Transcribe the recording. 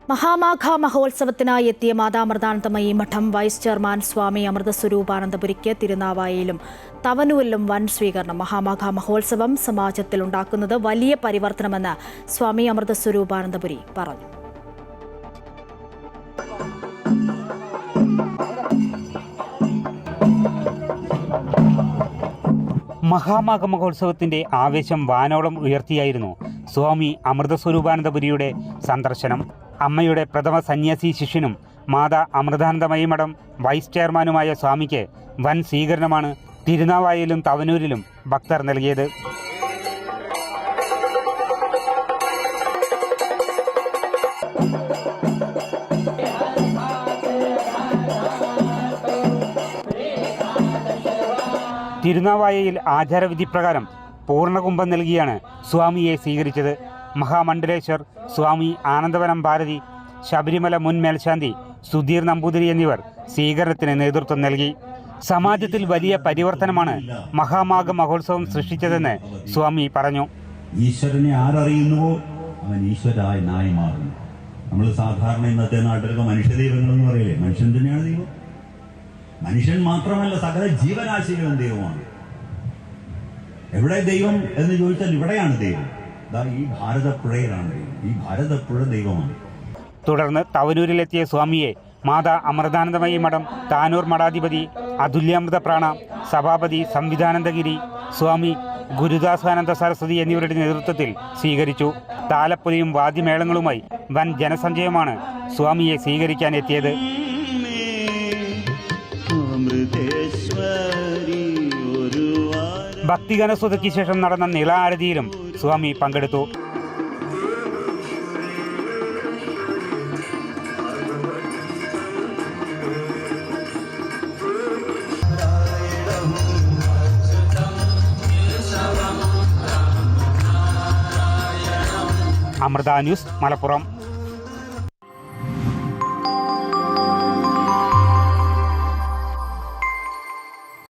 മഹാമാഘ മഹോത്സവത്തിനായി എത്തിയ മാതാമൃതാനന്ദമയി മഠം vice chairman സ്വാമി അമൃതസ്വരൂപാനന്ദപുരിക്ക് തിരുനാവായയിലും തവനൂരിലും വൻ സ്വീകരണം. മഹാമാഘ മഹോത്സവം സമാജത്തിൽ ഉണ്ടാക്കുന്നത് വലിയ പരിവർത്തനമെന്ന് സ്വാമി അമൃതസ്വരൂപാനന്ദപുരി പറഞ്ഞു. മഹാമാഘ മഹോത്സവത്തിന്റെ ആവേശം വാനോളം ഉയർത്തിയായിരുന്നു സ്വാമി അമൃതസ്വരൂപാനന്ദപുരിയുടെ സന്ദർശനം. അമ്മയുടെ പ്രഥമ സന്യാസി ശിഷ്യനും മാതാ അമൃതാനന്ദമയി മഠം വൈസ് ചെയർമാനുമായ സ്വാമിക്ക് വൻ സ്വീകരണമാണ് തിരുനാവായയിലും തവനൂരിലും ഭക്തർ നൽകിയത്. തിരുനാവായയിൽ ആചാരവിധി പ്രകാരം പൂർണ്ണകുംഭം നൽകിയാണ് സ്വാമിയെ സ്വീകരിച്ചത്. മഹാമണ്ഡലേശ്വർ, സ്വാമി ആനന്ദവനം ഭാരതി, ശബരിമല മുൻ മേൽശാന്തി സുധീർ നമ്പൂതിരി എന്നിവർ സ്വീകരണത്തിന് നേതൃത്വം നൽകി. സമാജത്തിൽ വലിയ പരിവർത്തനമാണ് മഹാമാഘ മഹോത്സവം സൃഷ്ടിച്ചതെന്ന് സ്വാമി പറഞ്ഞു. ഈശ്വരനെ ആരറിയുന്നുവോ അവൻ ഈശ്വരനായി മാറുന്നു. നമ്മൾ സാധാരണ ഇന്നത്തെ നാട്ടിലൊക്കെ മനുഷ്യദൈവങ്ങളെന്ന് പറയില്ലേ, മനുഷ്യൻ തന്നെയാണ് ദൈവം. മനുഷ്യൻ മാത്രമല്ല, സകല ജീവരാശികളും ദൈവമാണ്. എവിടെ ദൈവം എന്ന് ചോദിച്ചാൽ ഇവിടെയാണ് ദൈവം. ഈ ഭാരതപ്പുഴയിലാണ് ദൈവം. ഈ ഭാരതപ്പുഴ ദൈവമാണ്. തുടർന്ന് തവനൂരിലെത്തിയ സ്വാമിയെ മാതാ അമൃതാനന്ദമയി മഠം താനൂർ മഠാധിപതി അതുല്യാമൃത പ്രാണ, സഭാപതി സംവിധാനന്ദഗിരി, സ്വാമി ഗുരുദാസാനന്ദ സരസ്വതി എന്നിവരുടെ നേതൃത്വത്തിൽ സ്വീകരിച്ചു. താലപ്പൊലിയും വാദ്യമേളങ്ങളുമായി വൻ ജനസഞ്ചയമാണ് സ്വാമിയെ സ്വീകരിക്കാൻ എത്തിയത്. ഭക്തിഗാനസ്തുതിക്ക് ശേഷം നടന്ന നിള ആരതിയിലും സ്വാമി പങ്കെടുത്തു. അമൃത ന്യൂസ്, മലപ്പുറം.